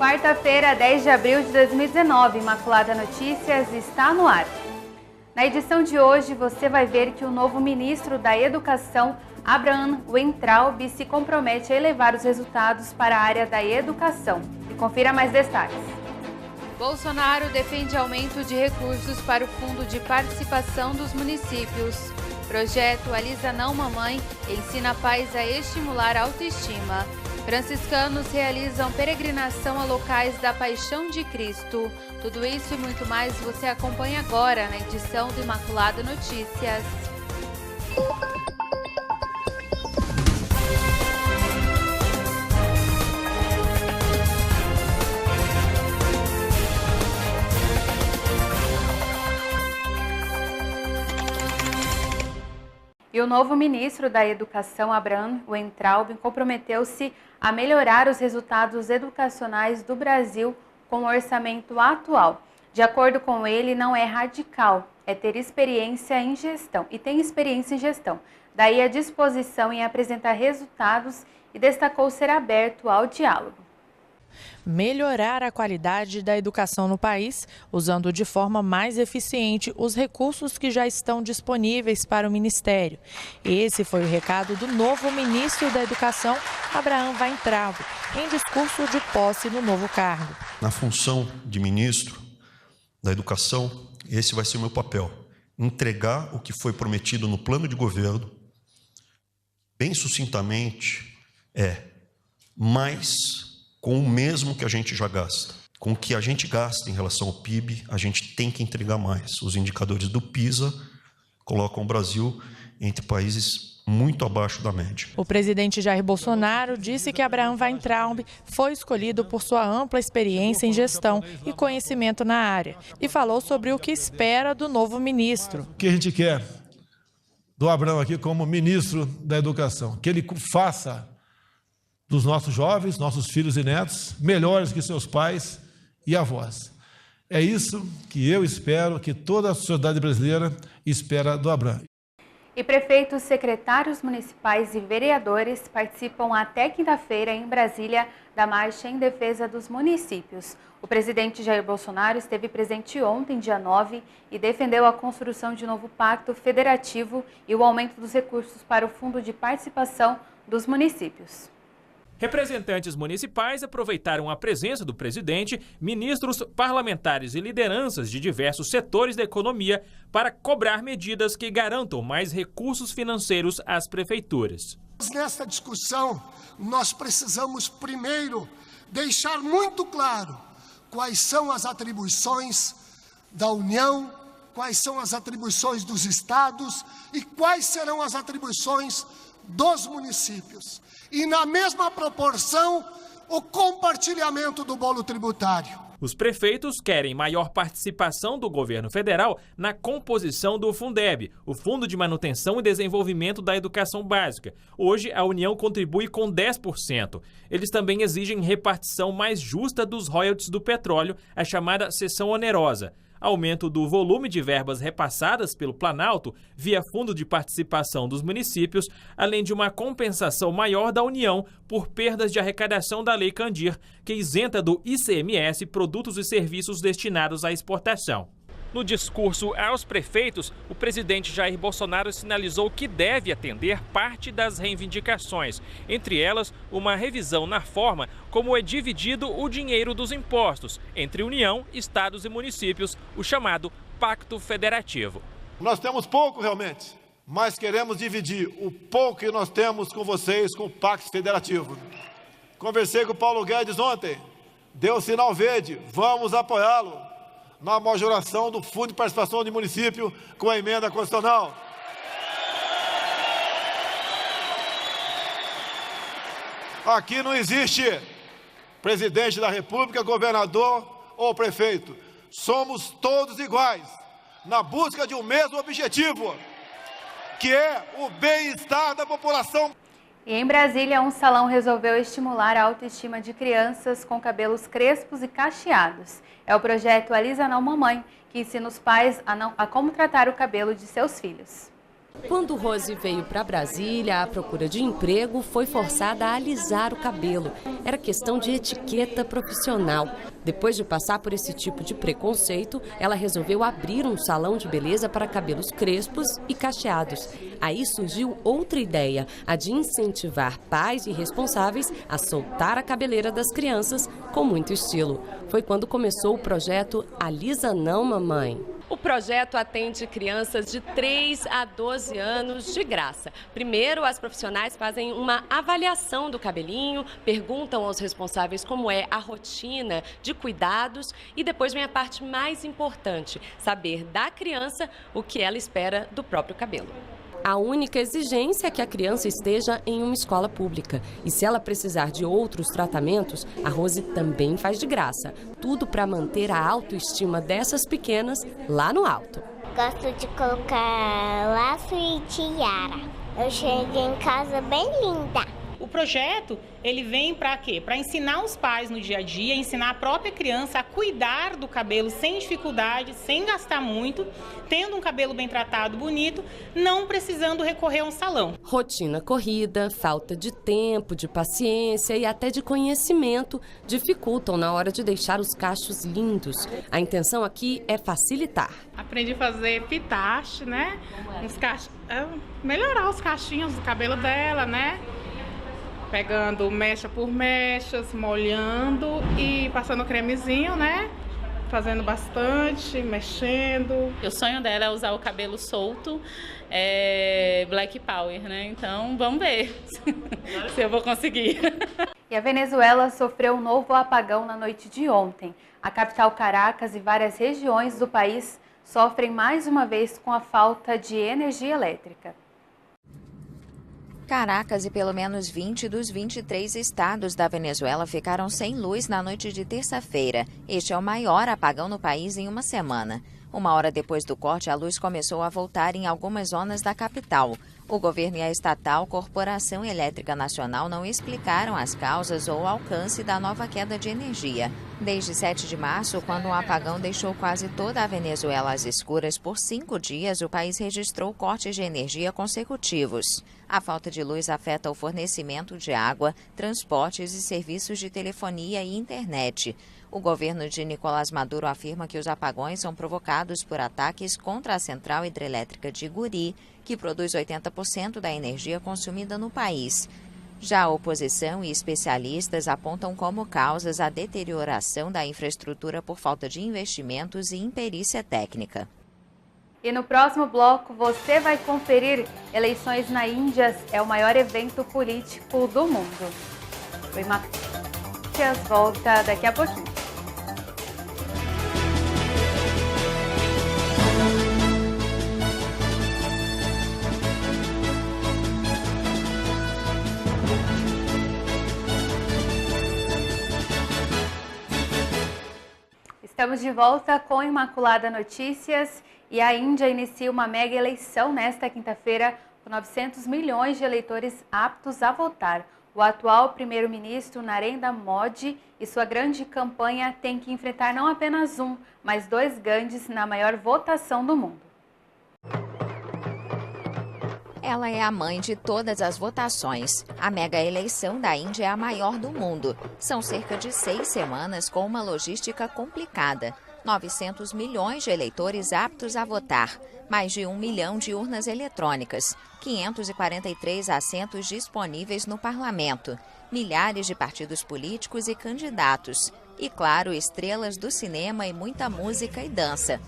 Quarta-feira, 10 de abril de 2019, Imaculada Notícias está no ar. Na edição de hoje, você vai ver que o novo ministro da Educação, Abraham Weintraub, se compromete a elevar os resultados para a área da educação. E confira mais destaques. Bolsonaro defende aumento de recursos para o Fundo de Participação dos Municípios. Projeto Alisa Não Mamãe ensina pais a estimular a autoestima. Franciscanos realizam peregrinação a locais da Paixão de Cristo. Tudo isso e muito mais você acompanha agora na edição do Imaculada Notícias. E o novo ministro da Educação, Abraham Weintraub, comprometeu-se a melhorar os resultados educacionais do Brasil com o orçamento atual. De acordo com ele, não é radical, é ter experiência em gestão, e tem experiência em gestão. Daí a disposição em apresentar resultados e destacou ser aberto ao diálogo. Melhorar a qualidade da educação no país, usando de forma mais eficiente os recursos que já estão disponíveis para o Ministério. Esse foi o recado do novo ministro da Educação, Abraham Weintraub, em discurso de posse no novo cargo. Na função de ministro da Educação, esse vai ser o meu papel: entregar o que foi prometido no plano de governo, bem sucintamente, mais com o mesmo que a gente já gasta. Com o que a gente gasta em relação ao PIB, a gente tem que entregar mais. Os indicadores do PISA colocam o Brasil entre países muito abaixo da média. O presidente Jair Bolsonaro disse que Abraham Weintraub foi escolhido por sua ampla experiência em gestão e conhecimento na área e falou sobre o que espera do novo ministro. O que a gente quer do Abraham aqui como ministro da Educação? Que ele faça dos nossos jovens, nossos filhos e netos, melhores que seus pais e avós. É isso que eu espero, que toda a sociedade brasileira espera do Abraham. E prefeitos, secretários municipais e vereadores participam até quinta-feira em Brasília da Marcha em Defesa dos Municípios. O presidente Jair Bolsonaro esteve presente ontem, dia 9, e defendeu a construção de novo pacto federativo e o aumento dos recursos para o Fundo de Participação dos Municípios. Representantes municipais aproveitaram a presença do presidente, ministros, parlamentares e lideranças de diversos setores da economia para cobrar medidas que garantam mais recursos financeiros às prefeituras. Nessa discussão, nós precisamos primeiro deixar muito claro quais são as atribuições da União, quais são as atribuições dos estados e quais serão as atribuições dos municípios. E, na mesma proporção, o compartilhamento do bolo tributário. Os prefeitos querem maior participação do governo federal na composição do Fundeb, o Fundo de Manutenção e Desenvolvimento da Educação Básica. Hoje, a União contribui com 10%. Eles também exigem repartição mais justa dos royalties do petróleo, a chamada cessão onerosa. Aumento do volume de verbas repassadas pelo Planalto via Fundo de Participação dos Municípios, além de uma compensação maior da União por perdas de arrecadação da Lei Candir, que isenta do ICMS produtos e serviços destinados à exportação. No discurso aos prefeitos, o presidente Jair Bolsonaro sinalizou que deve atender parte das reivindicações, entre elas uma revisão na forma como é dividido o dinheiro dos impostos entre União, estados e municípios, o chamado Pacto Federativo. Nós temos pouco realmente, mas queremos dividir o pouco que nós temos com vocês com o Pacto Federativo. Conversei com o Paulo Guedes ontem, deu sinal verde, vamos apoiá-lo na majoração do Fundo de Participação de Município com a emenda constitucional. Aqui não existe presidente da República, governador ou prefeito. Somos todos iguais, na busca de um mesmo objetivo, que é o bem-estar da população. E em Brasília, um salão resolveu estimular a autoestima de crianças com cabelos crespos e cacheados. É o projeto Alisa Não Mamãe, que ensina os pais a como tratar o cabelo de seus filhos. Quando Rose veio para Brasília à procura de emprego, foi forçada a alisar o cabelo. Era questão de etiqueta profissional. Depois de passar por esse tipo de preconceito, ela resolveu abrir um salão de beleza para cabelos crespos e cacheados. Aí surgiu outra ideia, a de incentivar pais e responsáveis a soltar a cabeleira das crianças com muito estilo. Foi quando começou o projeto Alisa Não, Mamãe. O projeto atende crianças de 3 a 12 anos de graça. Primeiro, as profissionais fazem uma avaliação do cabelinho, perguntam aos responsáveis como é a rotina de cuidados e depois vem a parte mais importante, saber da criança o que ela espera do próprio cabelo. A única exigência é que a criança esteja em uma escola pública. E se ela precisar de outros tratamentos, a Rose também faz de graça. Tudo para manter a autoestima dessas pequenas lá no alto. Gosto de colocar laço e tiara. Eu cheguei em casa bem linda. O projeto, ele vem para quê? Para ensinar os pais no dia a dia, ensinar a própria criança a cuidar do cabelo sem dificuldade, sem gastar muito, tendo um cabelo bem tratado, bonito, não precisando recorrer a um salão. Rotina corrida, falta de tempo, de paciência e até de conhecimento dificultam na hora de deixar os cachos lindos. A intenção aqui é facilitar. Aprendi a fazer pitache, né? Melhorar os cachinhos do cabelo dela, né? Pegando mecha por mechas, molhando e passando cremezinho, né? Fazendo bastante, mexendo. O sonho dela é usar o cabelo solto, Black Power, né? Então, vamos ver se eu vou conseguir. E a Venezuela sofreu um novo apagão na noite de ontem. A capital Caracas e várias regiões do país sofrem mais uma vez com a falta de energia elétrica. Caracas e pelo menos 20 dos 23 estados da Venezuela ficaram sem luz na noite de terça-feira. Este é o maior apagão no país em uma semana. Uma hora depois do corte, a luz começou a voltar em algumas zonas da capital. O governo e a estatal Corporação Elétrica Nacional não explicaram as causas ou o alcance da nova queda de energia. Desde 7 de março, quando um apagão deixou quase toda a Venezuela às escuras por 5 dias, o país registrou cortes de energia consecutivos. A falta de luz afeta o fornecimento de água, transportes e serviços de telefonia e internet. O governo de Nicolás Maduro afirma que os apagões são provocados por ataques contra a central hidrelétrica de Guri, que produz 80% da energia consumida no país. Já a oposição e especialistas apontam como causas a deterioração da infraestrutura por falta de investimentos e imperícia técnica. E no próximo bloco você vai conferir eleições na Índia, é o maior evento político do mundo. O Imatias volta daqui a pouquinho. Estamos de volta com Imaculada Notícias e a Índia inicia uma mega eleição nesta quinta-feira com 900 milhões de eleitores aptos a votar. O atual primeiro-ministro Narendra Modi e sua grande campanha têm que enfrentar não apenas um, mas 2 grandes na maior votação do mundo. Ela é a mãe de todas as votações. A mega eleição da Índia é a maior do mundo. São cerca de 6 semanas com uma logística complicada. 900 milhões de eleitores aptos a votar. Mais de 1 milhão de urnas eletrônicas. 543 assentos disponíveis no parlamento. Milhares de partidos políticos e candidatos. E, claro, estrelas do cinema e muita música e dança.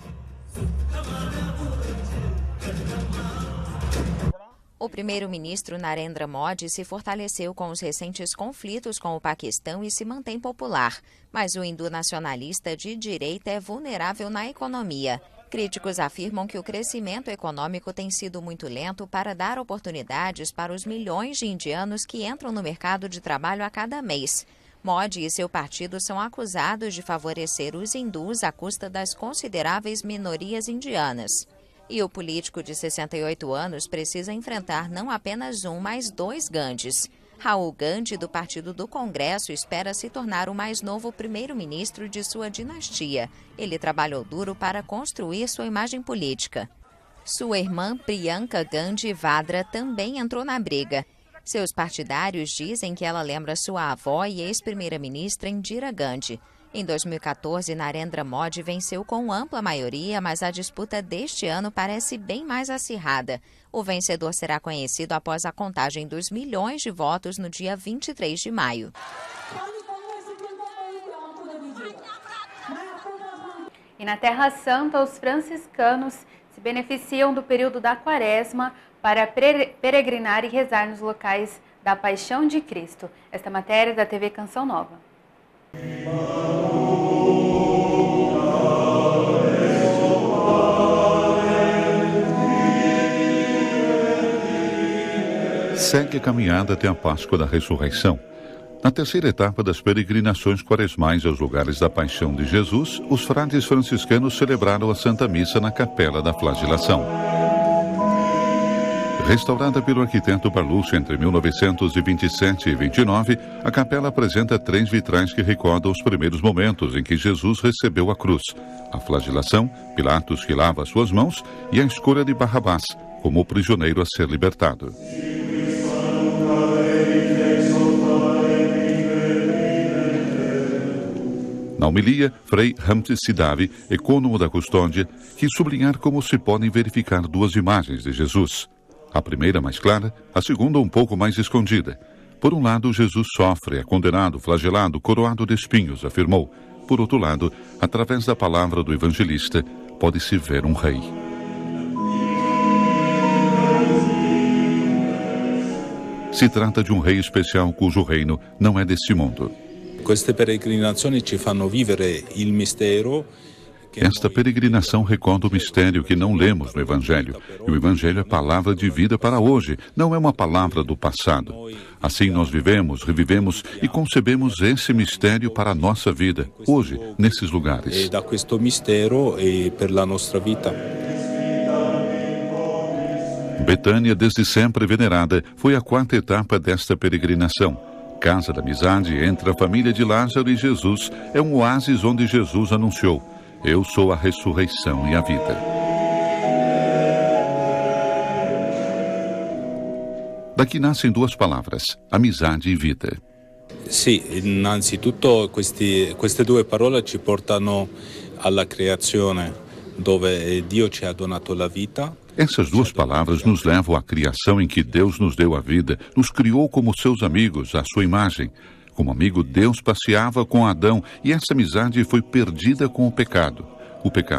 O primeiro-ministro Narendra Modi se fortaleceu com os recentes conflitos com o Paquistão e se mantém popular. Mas o hindu nacionalista de direita é vulnerável na economia. Críticos afirmam que o crescimento econômico tem sido muito lento para dar oportunidades para os milhões de indianos que entram no mercado de trabalho a cada mês. Modi e seu partido são acusados de favorecer os hindus à custa das consideráveis minorias indianas. E o político de 68 anos precisa enfrentar não apenas um, mas 2 Gandhis. Rahul Gandhi, do Partido do Congresso, espera se tornar o mais novo primeiro-ministro de sua dinastia. Ele trabalhou duro para construir sua imagem política. Sua irmã Priyanka Gandhi Vadra também entrou na briga. Seus partidários dizem que ela lembra sua avó e ex-primeira-ministra Indira Gandhi. Em 2014, Narendra Modi venceu com ampla maioria, mas a disputa deste ano parece bem mais acirrada. O vencedor será conhecido após a contagem dos milhões de votos no dia 23 de maio. E na Terra Santa, os franciscanos se beneficiam do período da Quaresma para peregrinar e rezar nos locais da Paixão de Cristo. Esta matéria é da TV Canção Nova. Segue a caminhada até a Páscoa da Ressurreição. Na terceira etapa das peregrinações quaresmais aos lugares da Paixão de Jesus, os frades franciscanos celebraram a Santa Missa na Capela da Flagelação. Restaurada pelo arquiteto Barlucci entre 1927 e 29, a capela apresenta 3 vitrais que recordam os primeiros momentos em que Jesus recebeu a cruz, a flagelação, Pilatos que lava suas mãos e a escolha de Barrabás como o prisioneiro a ser libertado. Na homilia, Frei Hamti Sidavi, ecônomo da custódia, quis sublinhar como se podem verificar 2 imagens de Jesus. A primeira mais clara, a segunda um pouco mais escondida. Por um lado, Jesus sofre, é condenado, flagelado, coroado de espinhos, afirmou. Por outro lado, através da palavra do evangelista, pode-se ver um rei. Se trata de um rei especial cujo reino não é deste mundo. Queste peregrinazioni ci fanno vivere il mistero. Esta peregrinação recorda o mistério que não lemos no Evangelho. E o Evangelho é palavra de vida para hoje, não é uma palavra do passado. Assim nós vivemos, revivemos e concebemos esse mistério para a nossa vida, hoje, nesses lugares. E da questo mistero e per la nostra vita. Betânia, desde sempre venerada, foi a 4ª etapa desta peregrinação. Casa da amizade entre a família de Lázaro e Jesus, é um oásis onde Jesus anunciou: eu sou a ressurreição e a vida. Daqui nascem 2 palavras, amizade e vida. Sì, innanzitutto queste 2 parole ci portano alla creazione, dove Dio ci ha donato la vita. Essas 2 palavras nos levam à criação em que Deus nos deu a vida, nos criou como seus amigos, à sua imagem. Como amigo, Deus passeava com Adão e essa amizade foi perdida com o pecado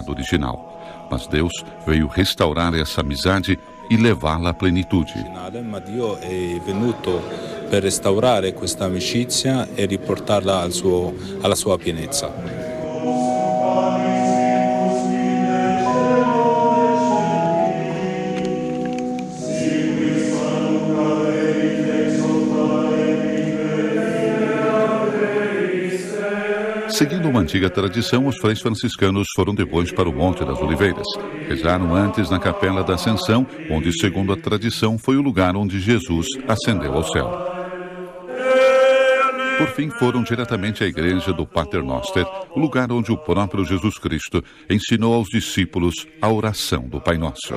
original. Mas Deus veio restaurar essa amizade e levá-la à plenitude. Ma Dio è venuto per restaurare questa amicizia e riportarla alla sua pienezza. Seguindo uma antiga tradição, os freis franciscanos foram depois para o Monte das Oliveiras. Rezaram antes na Capela da Ascensão, onde, segundo a tradição, foi o lugar onde Jesus ascendeu ao céu. Por fim, foram diretamente à igreja do Pater Noster, o lugar onde o próprio Jesus Cristo ensinou aos discípulos a oração do Pai Nosso.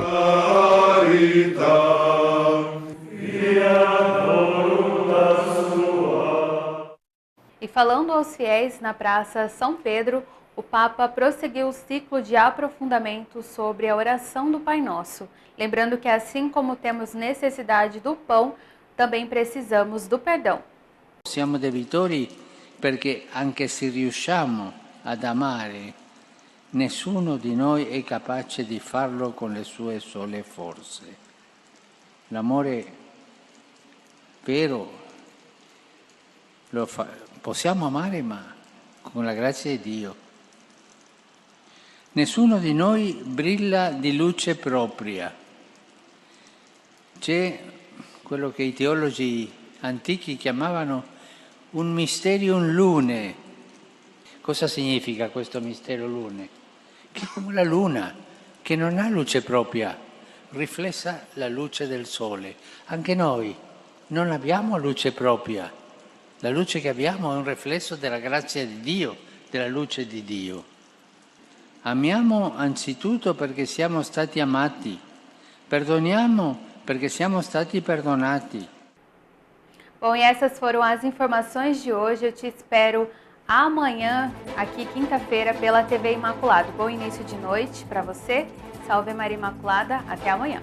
E falando aos fiéis na Praça São Pedro, o Papa prosseguiu o ciclo de aprofundamento sobre a oração do Pai Nosso, lembrando que assim como temos necessidade do pão, também precisamos do perdão. Siamo debitori perché anche se riusciamo ad amare, nessuno di noi è capace di farlo con le sue sole forze. L'amore vero possiamo amare, ma con la grazia di Dio. Nessuno di noi brilla di luce propria. C'è quello che i teologi antichi chiamavano un mysterium lune. Cosa significa questo mistero lune? Che è come la luna, che non ha luce propria, riflessa la luce del sole. Anche noi non abbiamo luce propria. La luce che abbiamo è un riflesso della grazia di Dio, della luce di Dio. Amiamo anzitutto perché siamo stati amati Perdoniamo perché siamo stati perdonati. Bom, e essas foram as informações de hoje. Eu te espero amanhã, aqui quinta-feira, pela TV Imaculado. Bom início de noite para você. Salve Maria Imaculada. Até amanhã.